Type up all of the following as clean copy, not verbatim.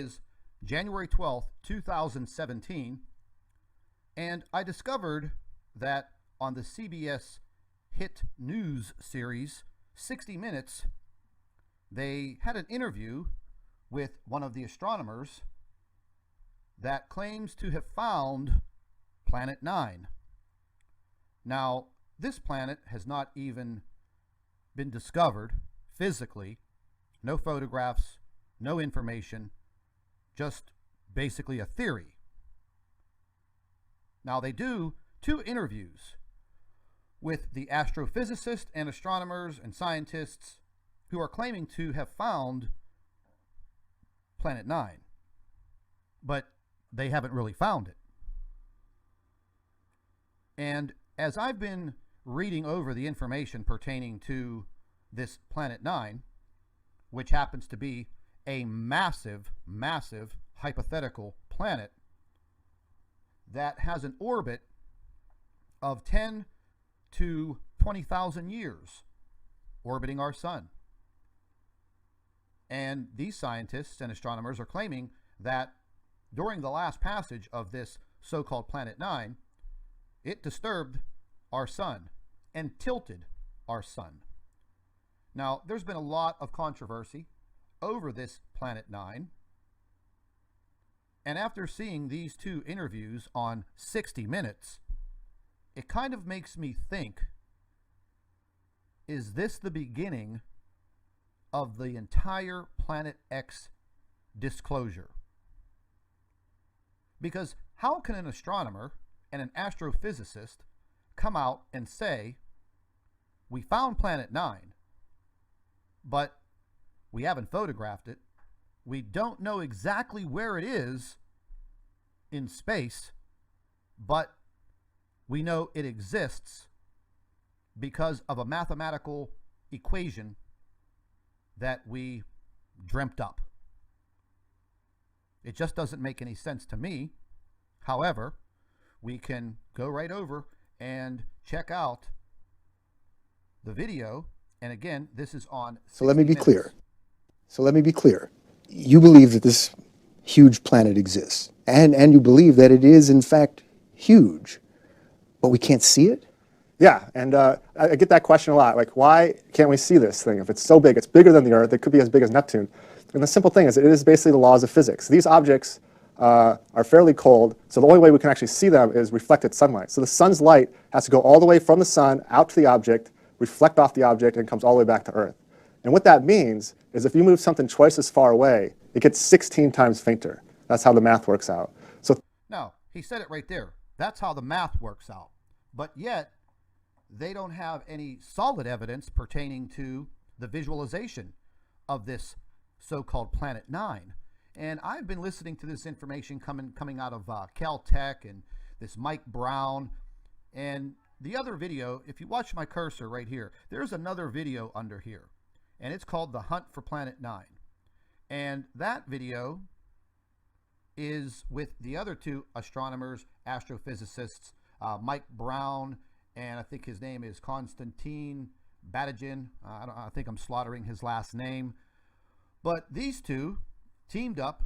is January 12th, 2017, and I discovered that on the CBS hit news series 60 Minutes, they had an interview with one of the astronomers that claims to have found Planet 9. Now, this planet has not even been discovered physically. No photographs, no information, just basically a theory. Now, they do 2 interviews with the astrophysicists and astronomers and scientists who are claiming to have found Planet 9, but they haven't really found it. And as I've been reading over the information pertaining to this Planet 9, which happens to be a massive, massive hypothetical planet that has an orbit of 10 to 20,000 years orbiting our sun. And these scientists and astronomers are claiming that during the last passage of this so-called Planet 9, it disturbed our sun and tilted our sun. Now, there's been a lot of controversy over this Planet 9. And after seeing these 2 interviews on 60 Minutes, it kind of makes me think, is this the beginning of the entire Planet X disclosure? Because how can an astronomer and an astrophysicist come out and say, we found Planet 9, but we haven't photographed it. We don't know exactly where it is in space, but we know it exists because of a mathematical equation that we dreamt up. It just doesn't make any sense to me. However, we can go right over and check out the video. And again, this is on 60 So let me be Minutes. clear. You believe that this huge planet exists, and you believe that it is, in fact, huge, but we can't see it? Yeah, and I get that question a lot. Like, why can't we see this thing? If it's so big, it's bigger than the Earth, it could be as big as Neptune. And the simple thing is, it is basically the laws of physics. These objects are fairly cold, so the only way we can actually see them is reflected sunlight. So the sun's light has to go all the way from the sun out to the object, reflect off the object, and comes all the way back to Earth. And what that means is if you move something twice as far away, it gets 16 times fainter. That's how the math works out. So Now, he said it right there. That's how the math works out. But yet, they don't have any solid evidence pertaining to the visualization of this so-called Planet 9. And I've been listening to this information coming out of Caltech and this Mike Brown. And the other video, if you watch my cursor right here, there's another video under here. And it's called The Hunt for Planet 9. And that video is with the other 2 astronomers, astrophysicists, Mike Brown, and I think his name is Konstantin Batygin. I think I'm slaughtering his last name. But these 2 teamed up,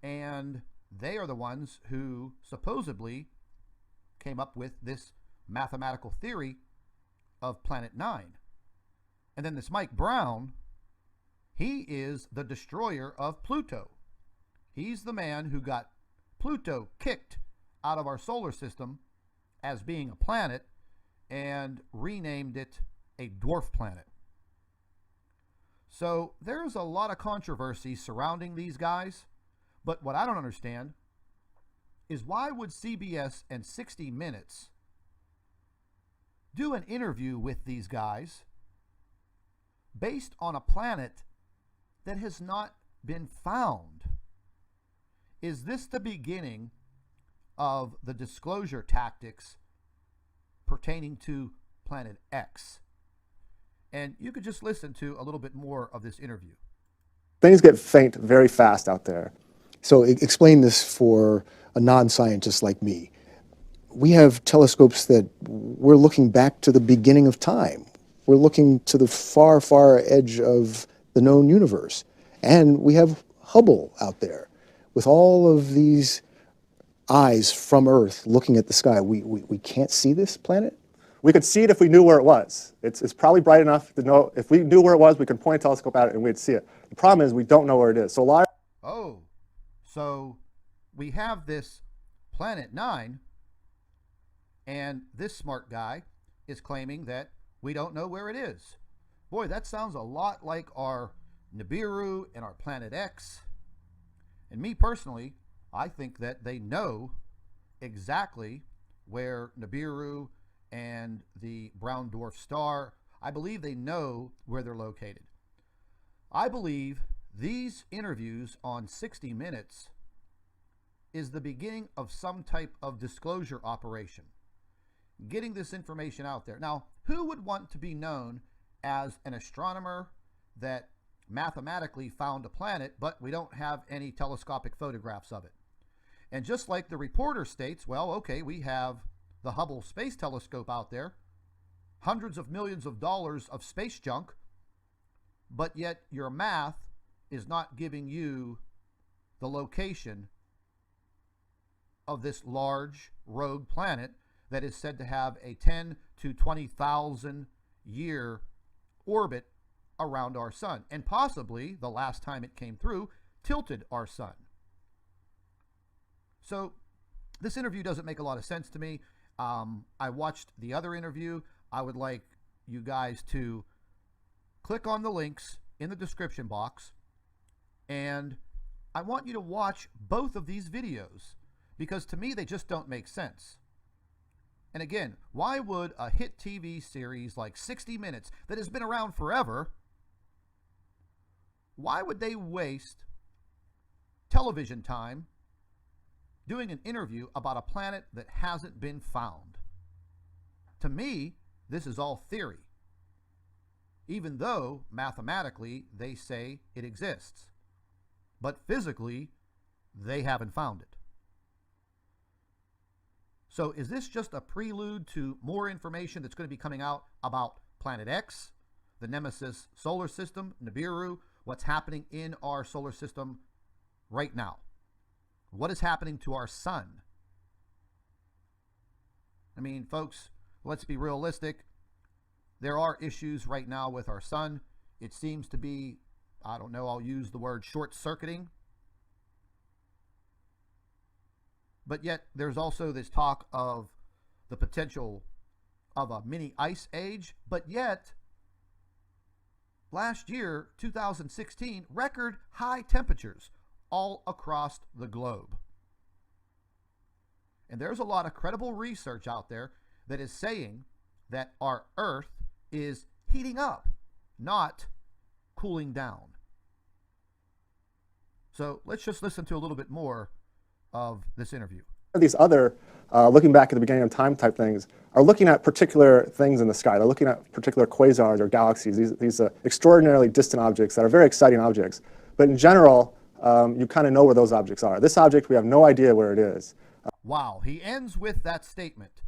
and they are the ones who supposedly came up with this mathematical theory of Planet 9. And then this Mike Brown, he is the destroyer of Pluto. He's the man who got Pluto kicked out of our solar system as being a planet and renamed it a dwarf planet. So there's a lot of controversy surrounding these guys, but what I don't understand is why would CBS and 60 Minutes do an interview with these guys based on a planet that has not been found? Is this the beginning of the disclosure tactics pertaining to Planet X? And you could just listen to a little bit more of this interview. things get faint very fast out there. So explain this for a non-scientist like me. We have telescopes that we're looking back to the beginning of time. We're looking to the far, far edge of the known universe. And we have Hubble out there. with all of these eyes from Earth looking at the sky, we can't see this planet? We could see it if we knew where it was. It's probably bright enough to know. If we knew where it was, we could point a telescope at it and we'd see it. The problem is we don't know where it is. So a lot Oh, so we have this Planet 9, and this smart guy is claiming that we don't know where it is. Boy, that sounds a lot like our Nibiru and our Planet X. And me personally, I think that they know exactly where Nibiru and the brown dwarf star, I believe they know where they're located. I believe these interviews on 60 Minutes is the beginning of some type of disclosure operation, getting this information out there. Now, who would want to be known as an astronomer that mathematically found a planet, but we don't have any telescopic photographs of it? And just like the reporter states, well, okay, we have the Hubble Space Telescope out there, hundreds of millions of dollars of space junk, but yet your math is not giving you the location of this large rogue planet that is said to have a 10 to 20,000 year orbit around our sun, and possibly the last time it came through tilted our sun. So this interview doesn't make a lot of sense to me. I watched the other interview. I would like you guys to click on the links in the description box, and I want you to watch both of these videos, because to me they just don't make sense. And again, why would a hit TV series like 60 Minutes that has been around forever, why would they waste television time doing an interview about a planet that hasn't been found? To me, this is all theory, even though mathematically they say it exists, but physically they haven't found it. So is this just a prelude to more information that's going to be coming out about Planet X, the Nemesis solar system, Nibiru, what's happening in our solar system right now? What is happening to our sun? I mean, folks, let's be realistic. There are issues right now with our sun. It seems to be, I don't know, I'll use the word short-circuiting. But yet there's also this talk of the potential of a mini ice age. But yet, last year, 2016, record high temperatures all across the globe. And there's a lot of credible research out there that is saying that our Earth is heating up, not cooling down. So let's just listen to a little bit more of this interview. these other, looking back at the beginning of time type things, are looking at particular things in the sky. They're looking at particular quasars or galaxies, these extraordinarily distant objects that are very exciting objects. But in general, you kind of know where those objects are. This object, we have no idea where it is. Wow, he ends with that statement.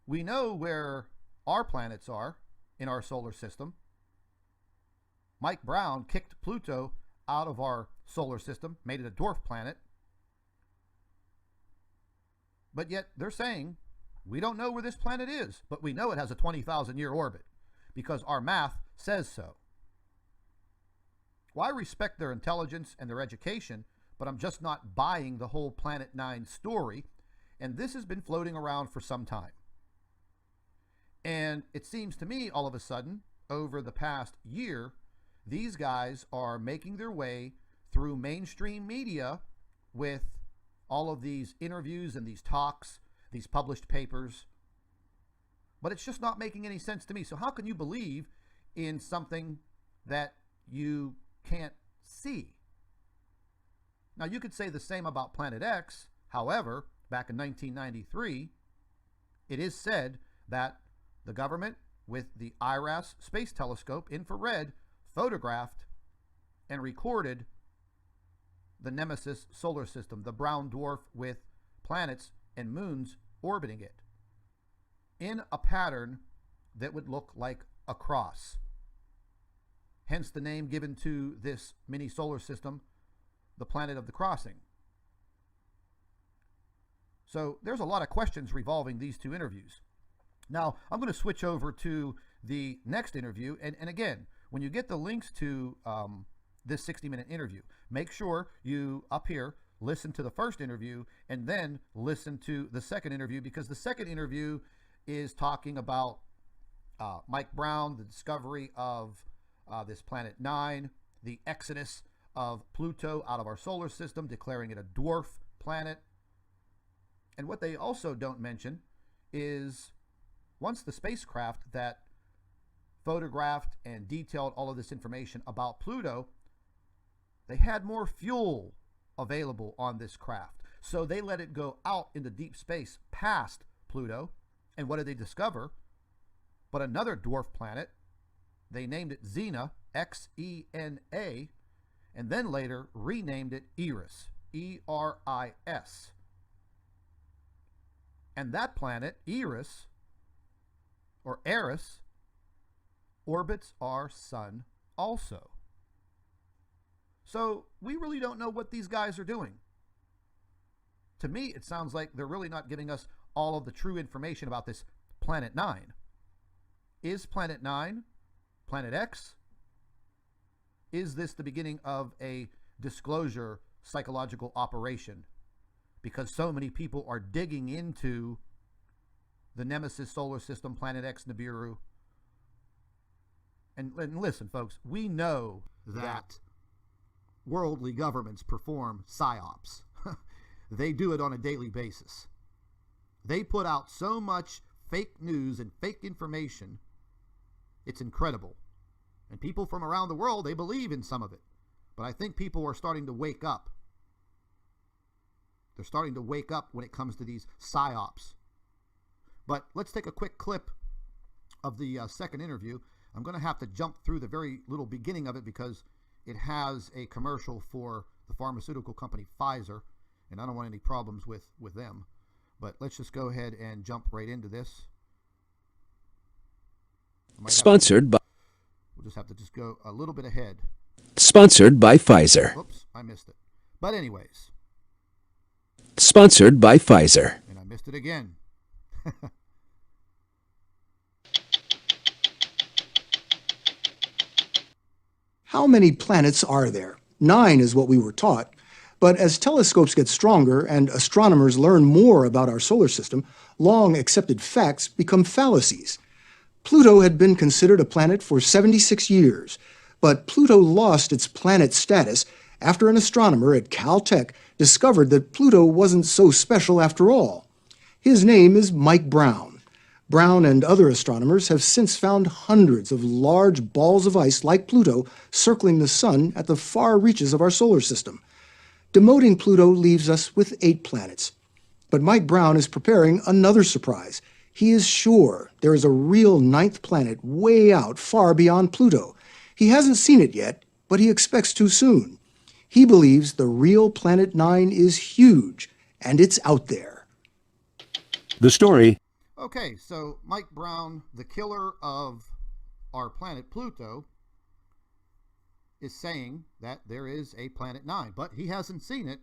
We know where our planets are in our solar system. Mike Brown kicked Pluto out of our solar system, made it a dwarf planet. But yet they're saying we don't know where this planet is, but we know it has a 20,000-year orbit because our math says so. Well, I respect their intelligence and their education, but I'm just not buying the whole Planet 9 story, and this has been floating around for some time. And it seems to me all of a sudden, over the past year, these guys are making their way through mainstream media with all of these interviews and these talks, these published papers. But it's just not making any sense to me. So how can you believe in something that you can't see? Now, you could say the same about Planet X. However, back in 1993, it is said that the government, with the IRAS space telescope, infrared, photographed and recorded the Nemesis solar system, the brown dwarf with planets and moons orbiting it, in a pattern that would look like a cross. Hence the name given to this mini solar system, the planet of the crossing. So there's a lot of questions revolving these two interviews. Now, I'm going to switch over to the next interview. And again, when you get the links to this 60-minute interview, make sure you, up here, listen to the first interview and then listen to the second interview, because the second interview is talking about Mike Brown, the discovery of this Planet 9, the exodus of Pluto out of our solar system, declaring it a dwarf planet. And what they also don't mention is once the spacecraft that photographed and detailed all of this information about Pluto, they had more fuel available on this craft. So they let it go out into deep space past Pluto. And what did they discover? But another dwarf planet. They named it Xena, Xena, and then later renamed it Eris, Eris. And that planet, Eris, or Eris, orbits our sun also. So we really don't know what these guys are doing. To me, it sounds like they're really not giving us all of the true information about this Planet 9. Is Planet 9 Planet X? Is this the beginning of a disclosure psychological operation? Because so many people are digging into the Nemesis solar system, Planet X, Nibiru. And listen, folks, we know that worldly governments perform psyops. They do it on a daily basis. They put out so much fake news and fake information. It's incredible. And people from around the world, they believe in some of it. But I think people are starting to wake up. They're starting to wake up when it comes to these psyops. But let's take a quick clip of the second interview. I'm going to have to jump through the very little beginning of it because it has a commercial for the pharmaceutical company Pfizer, and I don't want any problems with them. But let's just go ahead and jump right into this. Sponsored by... We'll just have to go a little bit ahead. Sponsored by Pfizer. Oops, I missed it. But anyways. Sponsored by Pfizer. And I missed it again. How many planets are there? 9 is what we were taught. But as telescopes get stronger and astronomers learn more about our solar system, long accepted facts become fallacies. Pluto had been considered a planet for 76 years, but Pluto lost its planet status after an astronomer at Caltech discovered that Pluto wasn't so special after all. His name is Mike Brown. Brown and other astronomers have since found hundreds of large balls of ice like Pluto circling the sun at the far reaches of our solar system. Demoting Pluto leaves us with 8 planets. But Mike Brown is preparing another surprise. He is sure there is a real 9th planet way out far beyond Pluto. He hasn't seen it yet, but he expects to soon. He believes the real Planet 9 is huge, and it's out there. The story. Okay, so Mike Brown, the killer of our planet Pluto, is saying that there is a Planet 9, but he hasn't seen it.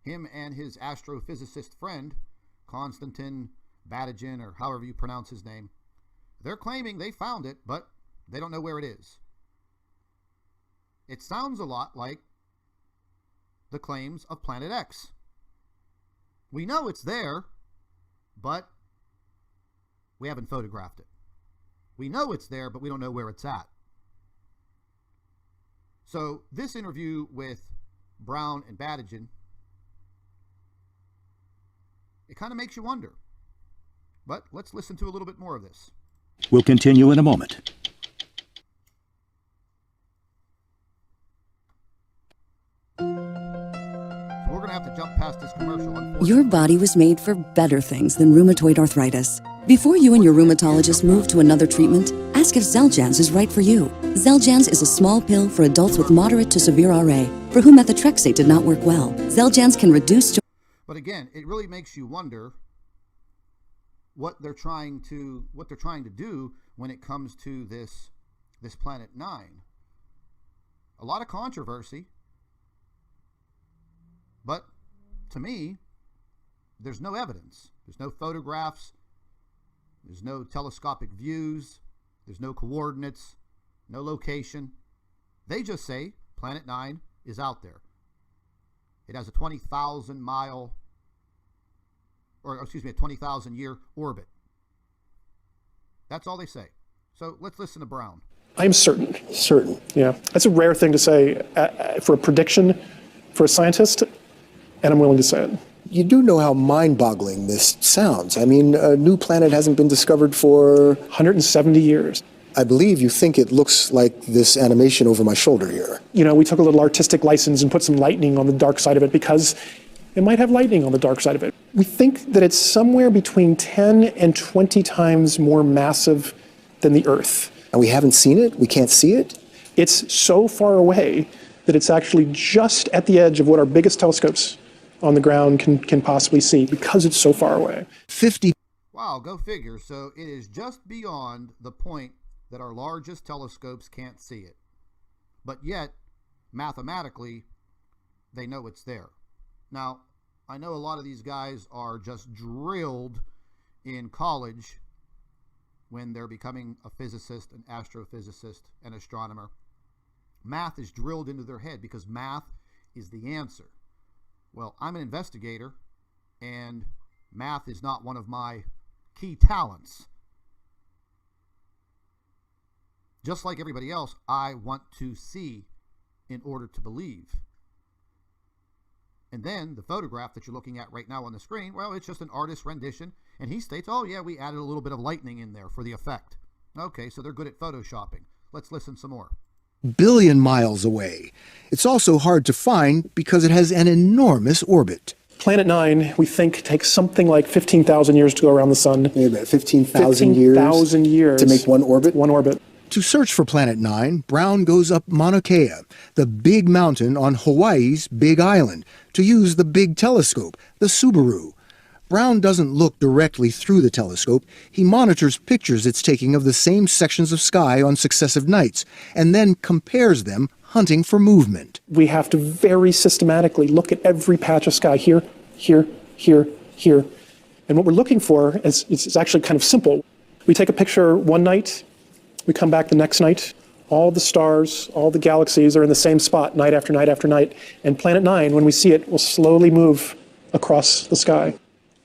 Him and his astrophysicist friend, Konstantin Batygin, or however you pronounce his name, they're claiming they found it, but they don't know where it is. It sounds a lot like the claims of Planet X. We know it's there, but we haven't photographed it. We know it's there, but we don't know where it's at. So this interview with Brown and Batygin, it kind of makes you wonder. But let's listen to a little bit more of this. We'll continue in a moment. We're going to have to jump past this commercial. Your body was made for better things than rheumatoid arthritis. Before you and your rheumatologist move to another treatment, ask if Xeljanz is right for you. Xeljanz is a small pill for adults with moderate to severe RA, for whom methotrexate did not work well. Xeljanz can reduce... But again, it really makes you wonder what they're trying to do when it comes to this Planet 9. A lot of controversy. But to me, there's no evidence. There's no photographs. There's no telescopic views. There's no coordinates, no location. They just say Planet 9 is out there. It has a 20,000 year orbit. That's all they say. So let's listen to Brown. I'm certain. Certain. Yeah. That's a rare thing to say for a prediction for a scientist, and I'm willing to say it. You do know how mind-boggling this sounds. I mean, a new planet hasn't been discovered for... 170 years. I believe you think it looks like this animation over my shoulder here. You know, we took a little artistic license and put some lightning on the dark side of it because it might have lightning on the dark side of it. We think that it's somewhere between 10 and 20 times more massive than the Earth. And we haven't seen it? We can't see it? It's so far away that it's actually just at the edge of what our biggest telescopes on the ground can possibly see because it's so far away. 50. Wow, go figure. So it is just beyond the point that our largest telescopes can't see it. But yet, mathematically, they know it's there. Now, I know a lot of these guys are just drilled in college when they're becoming a physicist, an astrophysicist, an astronomer. Math is drilled into their head because math is the answer. Well, I'm an investigator, and math is not one of my key talents. Just like everybody else, I want to see in order to believe. And then the photograph that you're looking at right now on the screen, well, it's just an artist's rendition. And he states, oh, yeah, we added a little bit of lightning in there for the effect. Okay, so they're good at photoshopping. Let's listen some more. Billion miles away. It's also hard to find because it has an enormous orbit. Planet 9, we think, takes something like 15,000 years to go around the sun. Wait a minute, 15,000 years? 15,000 years. To make one orbit? One orbit. To search for Planet 9, Brown goes up Mauna Kea, the big mountain on Hawaii's Big Island, to use the big telescope, the Subaru. Brown doesn't look directly through the telescope. He monitors pictures it's taking of the same sections of sky on successive nights, and then compares them, hunting for movement. We have to very systematically look at every patch of sky here, here, here, here. And what we're looking for is actually kind of simple. We take a picture one night, we come back the next night, all the stars, all the galaxies are in the same spot night after night after night, and Planet 9, when we see it, will slowly move across the sky.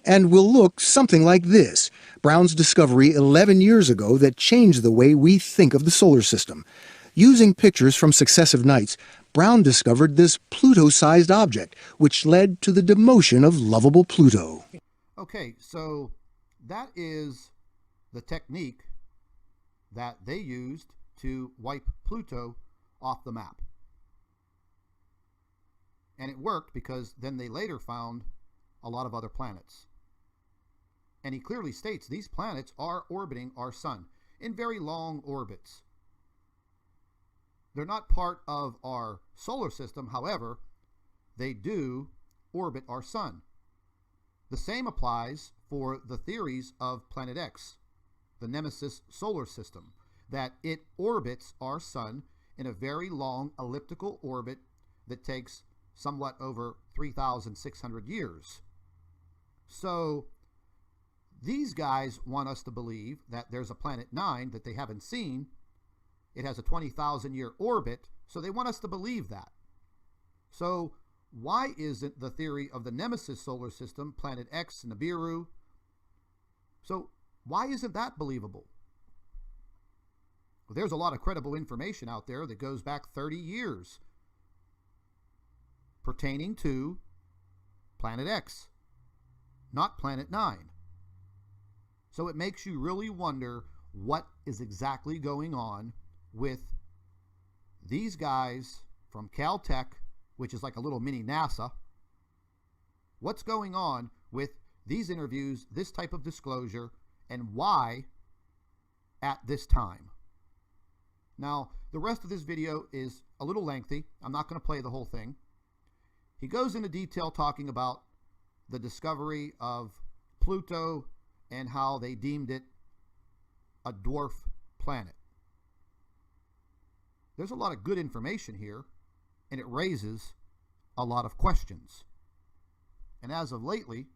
And will look something like this, Brown's discovery 11 years ago that changed the way we think of the solar system. Using pictures from successive nights, Brown discovered this Pluto-sized object, which led to the demotion of lovable Pluto. Okay, so that is the technique that they used to wipe Pluto off the map. And it worked because then they later found a lot of other planets. And he clearly states these planets are orbiting our sun in very long orbits. They're not part of our solar system, however, they do orbit our sun. The same applies for the theories of Planet X, the Nemesis solar system, that it orbits our sun in a very long elliptical orbit that takes somewhat over 3,600 years. So these guys want us to believe that there's a Planet 9 that they haven't seen. It has a 20,000 year orbit, so they want us to believe that. So why isn't the theory of the Nemesis solar system, Planet X, Nibiru, so why isn't that believable? Well, there's a lot of credible information out there that goes back 30 years pertaining to Planet X, not Planet 9. So it makes you really wonder what is exactly going on with these guys from Caltech, which is like a little mini NASA. What's going on with these interviews, this type of disclosure, and why at this time? Now, the rest of this video is a little lengthy. I'm not going to play the whole thing. He goes into detail talking about the discovery of Pluto and how they deemed it a dwarf planet. There's a lot of good information here, and it raises a lot of questions. And as of lately,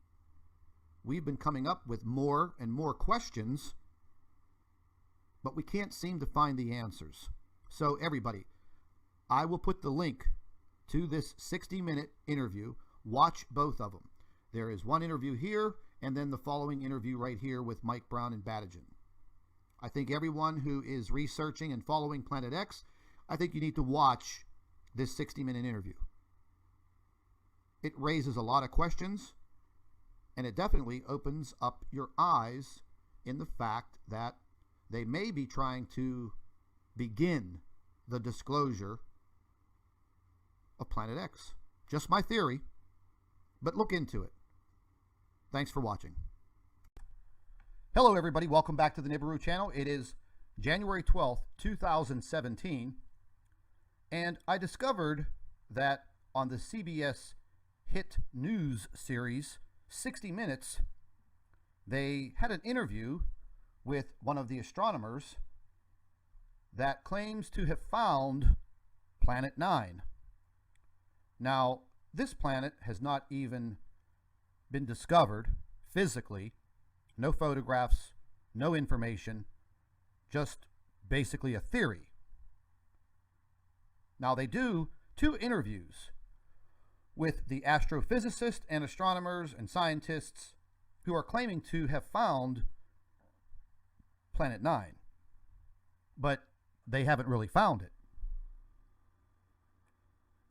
we've been coming up with more and more questions, but we can't seem to find the answers. So everybody, I will put the link to this 60-minute interview. Watch both of them. There is one interview here, and then the following interview right here with Mike Brown and Badigan. I think everyone who is researching and following Planet X, I think you need to watch this 60-minute interview. It raises a lot of questions, and it definitely opens up your eyes in the fact that they may be trying to begin the disclosure of Planet X. Just my theory, but look into it. Thanks for watching. Hello everybody, welcome back to the Nibiru channel. It is January 12th, 2017, and I discovered that on the CBS hit news series 60 Minutes, they had an interview with one of the astronomers that claims to have found Planet 9. Now, this planet has not even been discovered physically. No photographs, no information, just basically a theory. Now, they do 2 interviews with the astrophysicists and astronomers and scientists who are claiming to have found Planet 9, but they haven't really found it.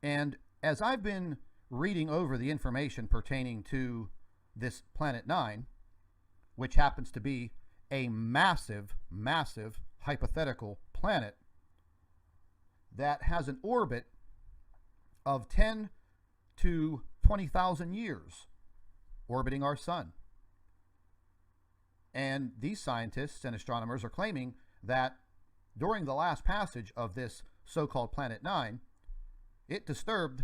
And as I've been reading over the information pertaining to this Planet 9, which happens to be a massive, massive hypothetical planet that has an orbit of 10 to 20,000 years orbiting our sun. And these scientists and astronomers are claiming that during the last passage of this so-called Planet 9, it disturbed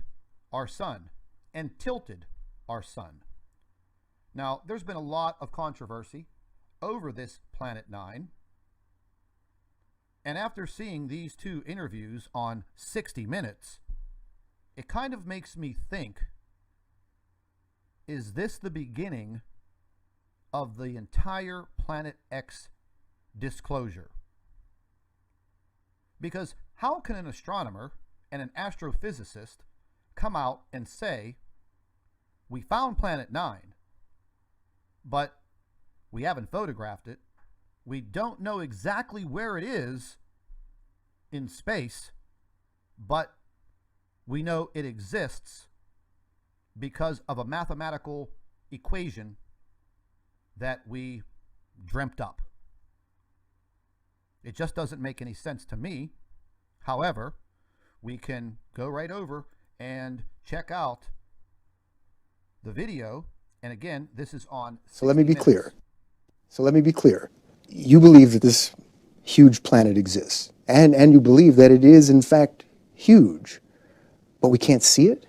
our sun and tilted our sun. Now, there's been a lot of controversy over this Planet 9. And after seeing these 2 interviews on 60 Minutes, it kind of makes me think, is this the beginning of the entire Planet X disclosure? Because how can an astronomer and an astrophysicist come out and say, we found Planet 9, but we haven't photographed it. We don't know exactly where it is in space, but we know it exists because of a mathematical equation that we dreamt up. It just doesn't make any sense to me. However, we can go right over and check out the video. And again, this is on 60 So let me be Minutes. clear. You believe that this huge planet exists, and you believe that it is, in fact, huge, but we can't see it?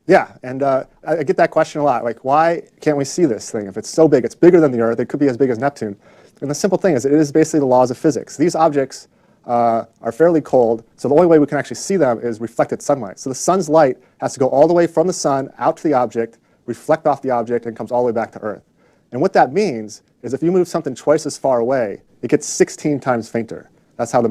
Yeah, and I get that question a lot. Like, why can't we see this thing? If it's so big, it's bigger than the Earth, it could be as big as Neptune. And the simple thing is, it is basically the laws of physics. These objects are fairly cold, so the only way we can actually see them is reflected sunlight. So the sun's light has to go all the way from the sun out to the object, reflect off the object, and comes all the way back to Earth. And what that means is if you move something twice as far away, it gets 16 times fainter. That's how the